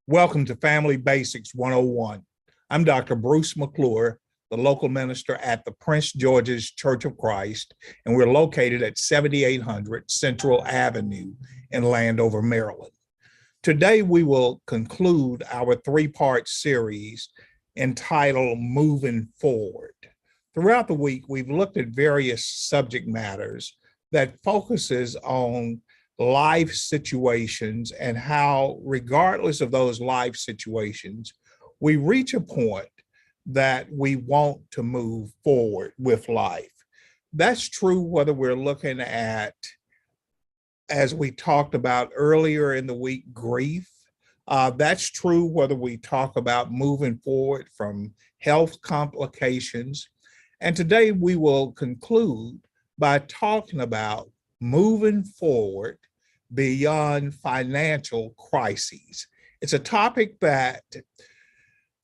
Welcome to Family Basics 101. I'm Dr. Bruce McClure, the local minister at the Prince George's Church of Christ, and we're located at 7800 Central Avenue in Landover, Maryland. Today, we will conclude our three-part series entitled Moving Forward. Throughout the week, we've looked at various subject matters that focuses on life situations and how, regardless of those life situations, we reach a point that we want to move forward with life. That's true whether we're looking at, as we talked about earlier in the week, grief. That's true whether we talk about moving forward from health complications. And today we will conclude by talking about moving forward beyond financial crises. It's a topic that,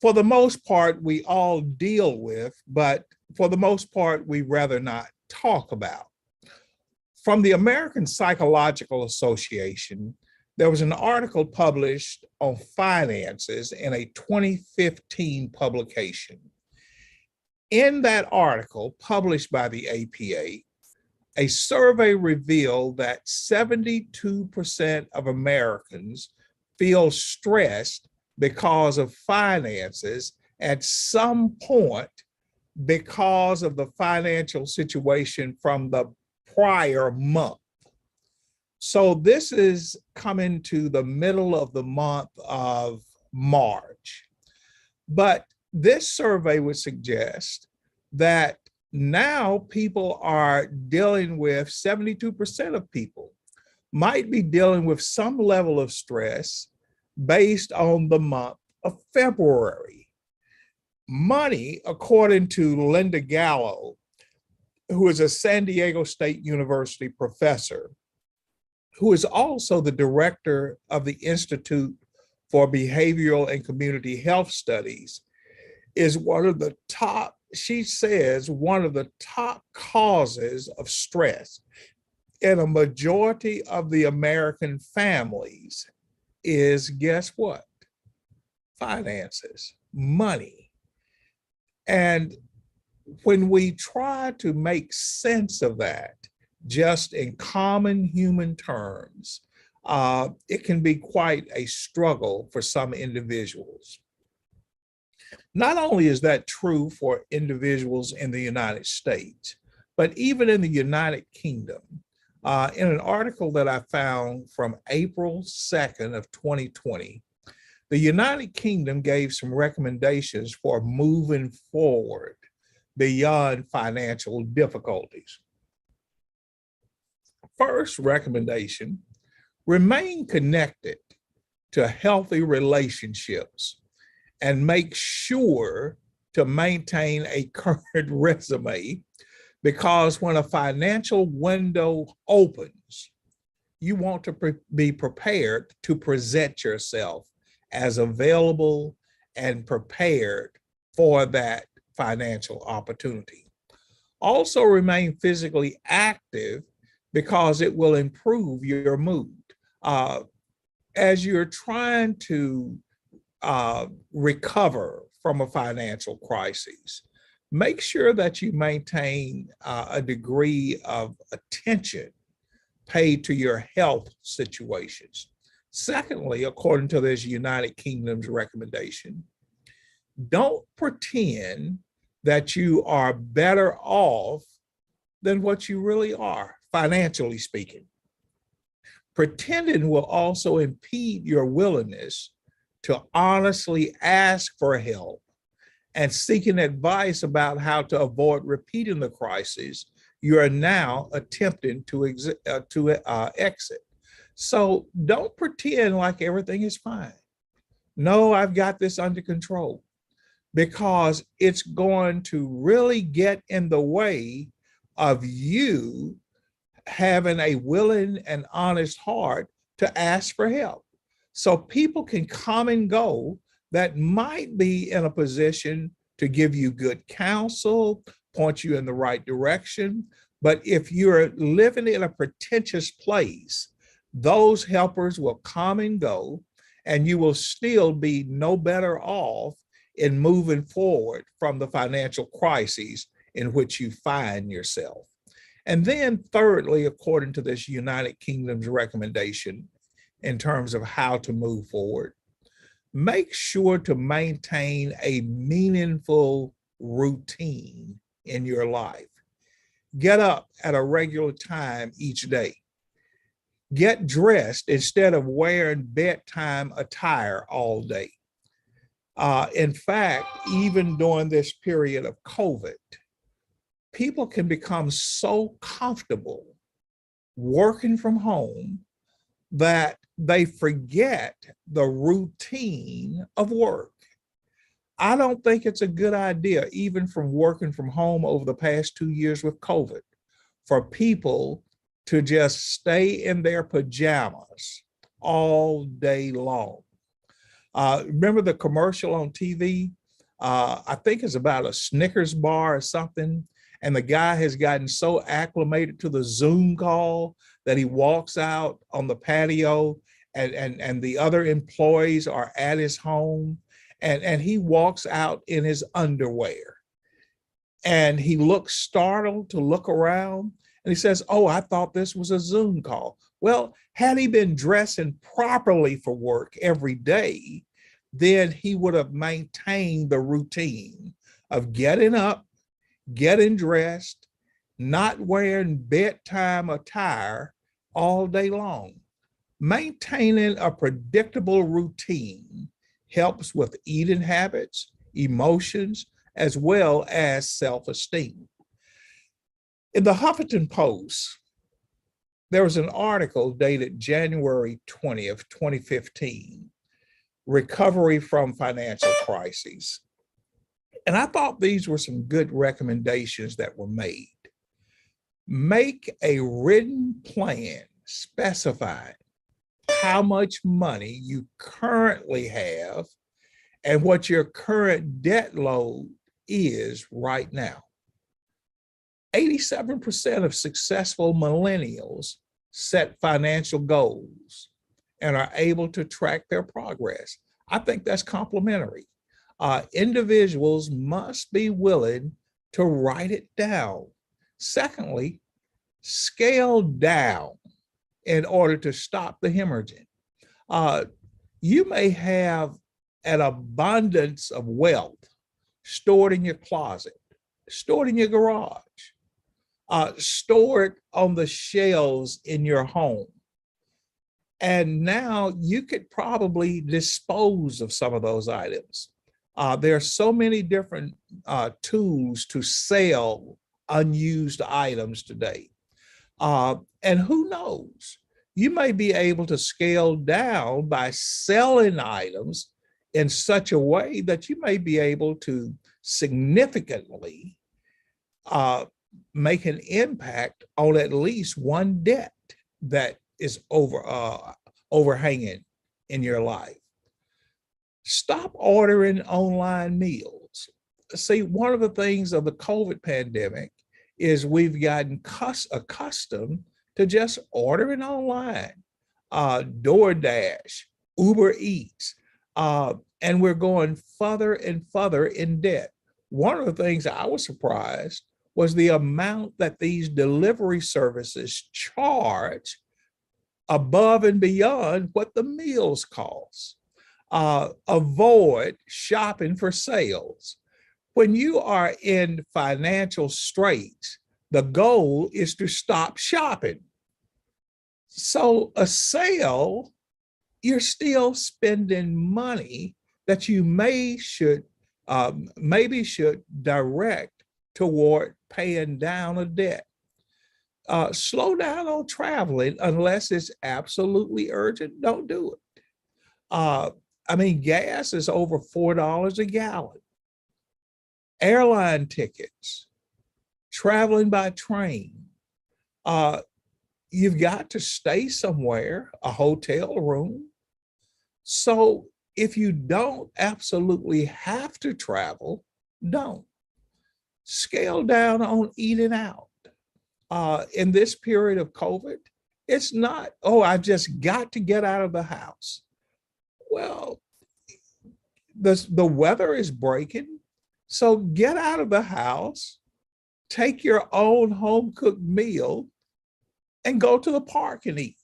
for the most part, we all deal with, but for the most part, we rather not talk about. From the American Psychological Association, there was an article published on finances in a 2015 publication. In that article, published by the APA, a survey revealed that 72% of Americans feel stressed because of finances at some point because of the financial situation from the prior month. So this is coming to the middle of the month of March. But this survey would suggest that now people are dealing with, 72% of people might be dealing with some level of stress based on the month of February. Money, according to Linda Gallo, who is a San Diego State University professor, who is also the director of the Institute for Behavioral and Community Health Studies, is one of the top, she says, one of the top causes of stress in a majority of the American families is, guess what? Finances, money. And when we try to make sense of that, just in common human terms, it can be quite a struggle for some individuals. Not only is that true for individuals in the United States, but even in the United Kingdom. In an article that I found from April 2nd of 2020, the United Kingdom gave some recommendations for moving forward beyond financial difficulties. First recommendation, remain connected to healthy relationships and make sure to maintain a current resume, because when a financial window opens, you want to be prepared to present yourself as available and prepared for that financial opportunity. Also remain physically active because it will improve your mood. As you're trying to recover from a financial crisis, make sure that you maintain a degree of attention paid to your health situations. Secondly, according to this United Kingdom's recommendation, don't pretend that you are better off than what you really are, financially speaking. Pretending will also impede your willingness to honestly ask for help and seeking advice about how to avoid repeating the crisis you are now attempting to exit. So don't pretend like everything is fine. No, I've got this under control, because it's going to really get in the way of you having a willing and honest heart to ask for help. So people can come and go that might be in a position to give you good counsel, point you in the right direction. But if you're living in a pretentious place, those helpers will come and go, and you will still be no better off in moving forward from the financial crises in which you find yourself. And then, thirdly, according to this United Kingdom's recommendation in terms of how to move forward, make sure to maintain a meaningful routine in your life. Get up at a regular time each day. Get dressed instead of wearing bedtime attire all day. In fact, even during this period of COVID, people can become so comfortable working from home that they forget the routine of work. I don't think it's a good idea, even from working from home over the past 2 years with COVID, for people to just stay in their pajamas all day long. Remember the commercial on TV? I think it's about a Snickers bar or something. And the guy has gotten so acclimated to the Zoom call that he walks out on the patio and the other employees are at his home. And he walks out in his underwear. And he looks startled to look around. And he says, "Oh, I thought this was a Zoom call." Well, had he been dressing properly for work every day, then he would have maintained the routine of getting up, getting dressed, not wearing bedtime attire all day long. Maintaining a predictable routine helps with eating habits, emotions, as well as self-esteem. In the Huffington Post, there was an article dated January 20th, 2015, Recovery from Financial Crises. And I thought these were some good recommendations that were made. Make a written plan specifying how much money you currently have and what your current debt load is right now. 87% of successful millennials set financial goals and are able to track their progress. I think that's complimentary. Individuals must be willing to write it down. Secondly, scale down in order to stop the hemorrhaging. You may have an abundance of wealth stored in your closet, stored in your garage, stored on the shelves in your home. And now you could probably dispose of some of those items. There are so many different tools to sell unused items today. And who knows, you may be able to scale down by selling items in such a way that you may be able to significantly make an impact on at least one debt that is overhanging in your life. Stop ordering online meals. See, one of the things of the COVID pandemic is we've gotten accustomed to just ordering online, DoorDash, Uber Eats, and we're going further and further in debt. One of the things I was surprised was the amount that these delivery services charge above and beyond what the meals cost. Avoid shopping for sales. When you are in financial straits, the goal is to stop shopping. So a sale, you're still spending money that you maybe should direct toward paying down a debt. Slow down on traveling unless it's absolutely urgent. Don't do it. Gas is over $4 a gallon. Airline tickets, traveling by train. You've got to stay somewhere, a hotel room. So if you don't absolutely have to travel, don't. Scale down on eating out. In this period of COVID, it's not, oh, I've just got to get out of the house. Well, the weather is breaking, so get out of the house, take your own home cooked meal, and go to the park and eat.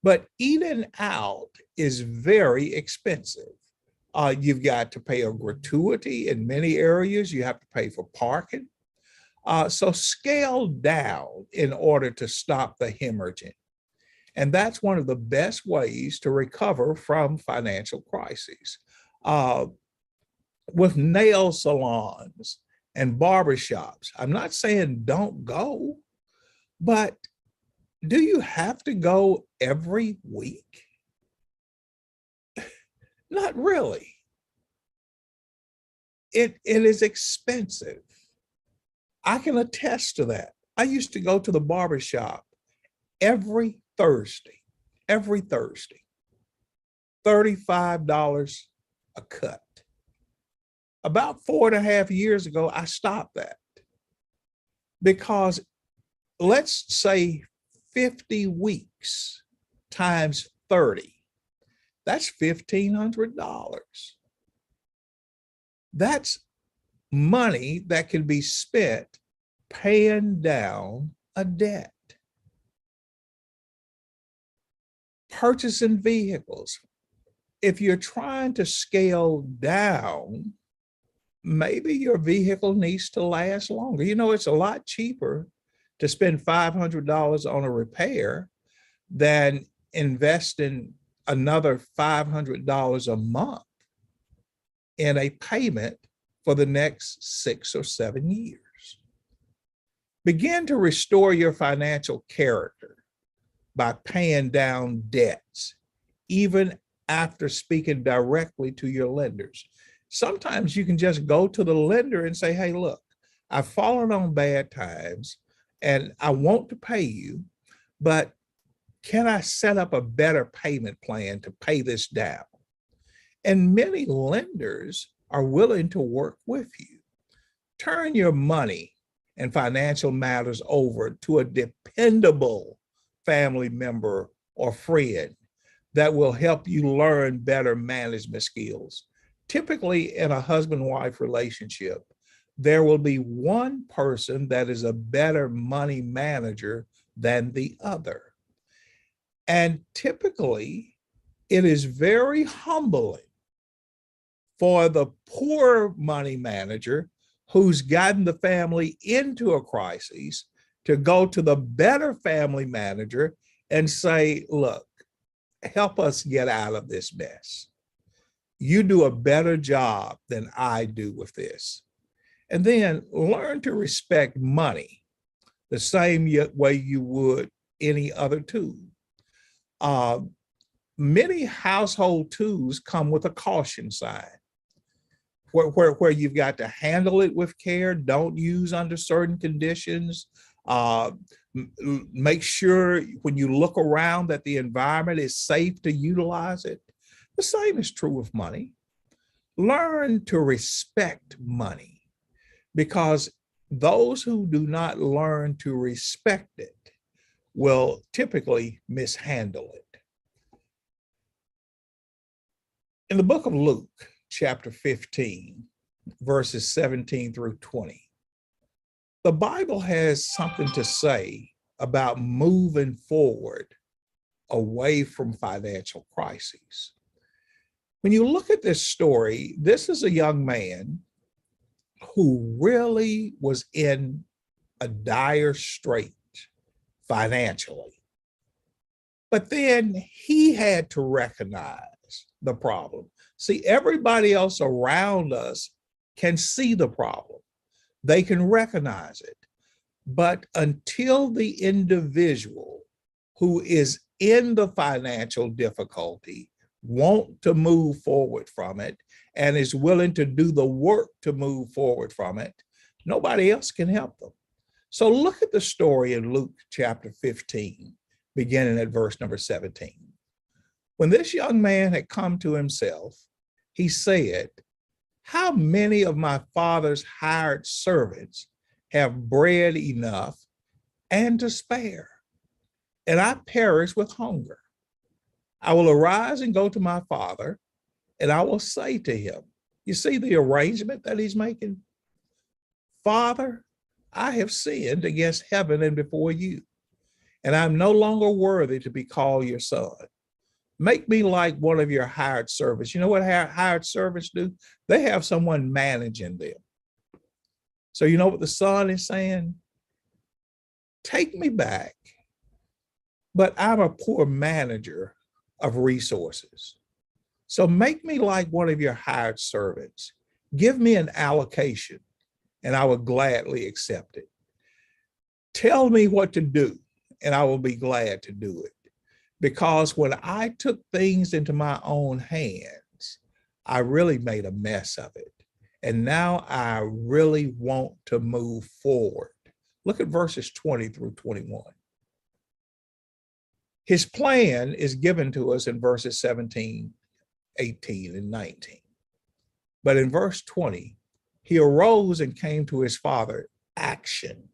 But eating out is very expensive. You've got to pay a gratuity in many areas. You have to pay for parking. So scale down in order to stop the hemorrhaging. And that's one of the best ways to recover from financial crises. Uh, with nail salons and barbershops, I'm not saying don't go, but do you have to go every week? Not really. It is expensive. I can attest to that. I used to go to the barbershop every Thursday, $35 a cut. About 4.5 years ago, I stopped that because let's say 50 weeks times 30, that's $1,500. That's money that can be spent paying down a debt. Purchasing vehicles. If you're trying to scale down, maybe your vehicle needs to last longer. You know, it's a lot cheaper to spend $500 on a repair than investing another $500 a month in a payment for the next 6 or 7 years. Begin to restore your financial character by paying down debts, even after speaking directly to your lenders. Sometimes you can just go to the lender and say, hey, look, I've fallen on bad times and I want to pay you, but can I set up a better payment plan to pay this down? And many lenders are willing to work with you. Turn your money and financial matters over to a dependable family member or friend that will help you learn better management skills. Typically, in a husband-wife relationship, there will be one person that is a better money manager than the other. And typically, it is very humbling for the poor money manager who's gotten the family into a crisis to go to the better family manager and say, look, help us get out of this mess. You do a better job than I do with this. And then learn to respect money the same way you would any other tool. Many household tools come with a caution sign where you've got to handle it with care, don't use under certain conditions. Make sure when you look around that the environment is safe to utilize it. The same is true with money. Learn to respect money, because those who do not learn to respect it will typically mishandle it. In the book of Luke, chapter 15, verses 17 through 20, the Bible has something to say about moving forward away from financial crises. When you look at this story, this is a young man who really was in a dire strait financially. But then he had to recognize the problem. See, everybody else around us can see the problem. They can recognize it. But until the individual who is in the financial difficulty want to move forward from it and is willing to do the work to move forward from it, nobody else can help them. So look at the story in Luke chapter 15, beginning at verse number 17. When this young man had come to himself, he said, how many of my father's hired servants have bread enough and to spare, and I perish with hunger? I will arise and go to my father, and I will say to him, you see the arrangement that he's making? Father, I have sinned against heaven and before you, and I'm no longer worthy to be called your son. Make me like one of your hired servants. You know what hired servants do? They have someone managing them. So you know what the son is saying? Take me back, but I'm a poor manager of resources. So make me like one of your hired servants. Give me an allocation, and I will gladly accept it. Tell me what to do, and I will be glad to do it. Because when I took things into my own hands, I really made a mess of it. And now I really want to move forward. Look at verses 20 through 21. His plan is given to us in verses 17, 18, and 19. But in verse 20, he arose and came to his father. Action.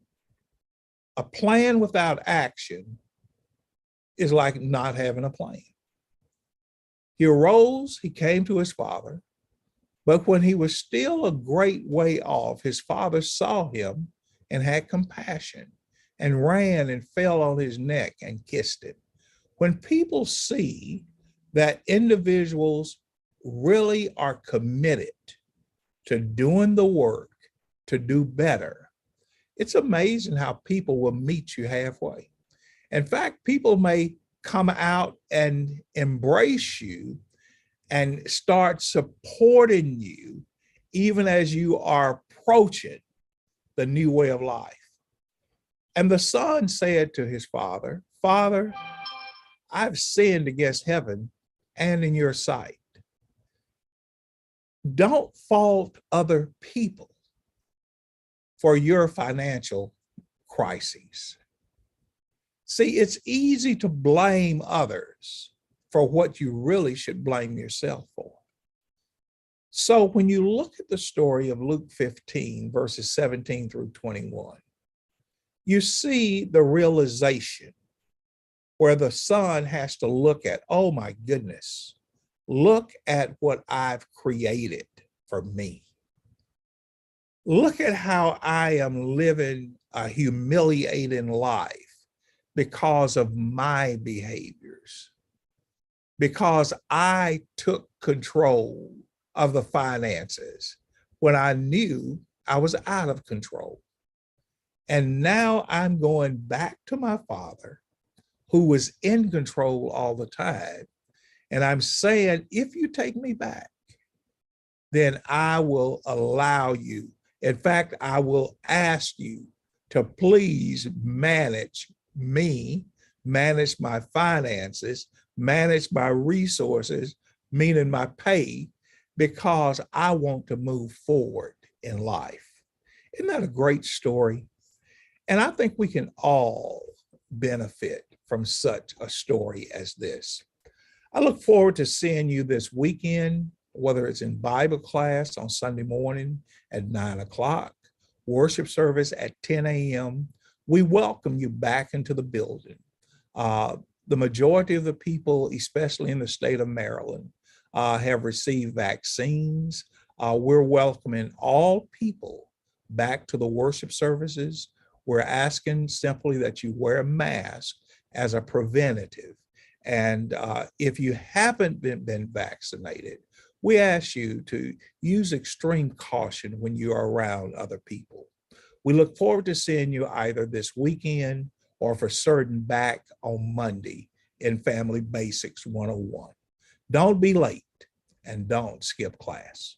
A plan without action is like not having a plan. He arose, he came to his father, but when he was still a great way off, his father saw him and had compassion and ran and fell on his neck and kissed him. When people see that individuals really are committed to doing the work to do better, it's amazing how people will meet you halfway. In fact, people may come out and embrace you and start supporting you even as you are approaching the new way of life. And the son said to his father, Father, I've sinned against heaven and in your sight. Don't fault other people for your financial crises. See, it's easy to blame others for what you really should blame yourself for. So when you look at the story of Luke 15, verses 17 through 21, you see the realization where the son has to look at, oh my goodness, look at what I've created for me. Look at how I am living a humiliating life because of my behaviors, because I took control of the finances when I knew I was out of control. And now I'm going back to my father, who was in control all the time. And I'm saying, if you take me back, then I will allow you. In fact, I will ask you to please manage me, manage my finances, manage my resources, meaning my pay, because I want to move forward in life. Isn't that a great story? And I think we can all benefit from such a story as this. I look forward to seeing you this weekend, whether it's in Bible class on Sunday morning at 9 o'clock, worship service at 10 a.m. We welcome you back into the building. The majority of the people, especially in the state of Maryland, have received vaccines. We're welcoming all people back to the worship services. We're asking simply that you wear a mask as a preventative. And if you haven't been vaccinated, we ask you to use extreme caution when you are around other people. We look forward to seeing you either this weekend or for certain back on Monday in Family Basics 101. Don't be late and don't skip class.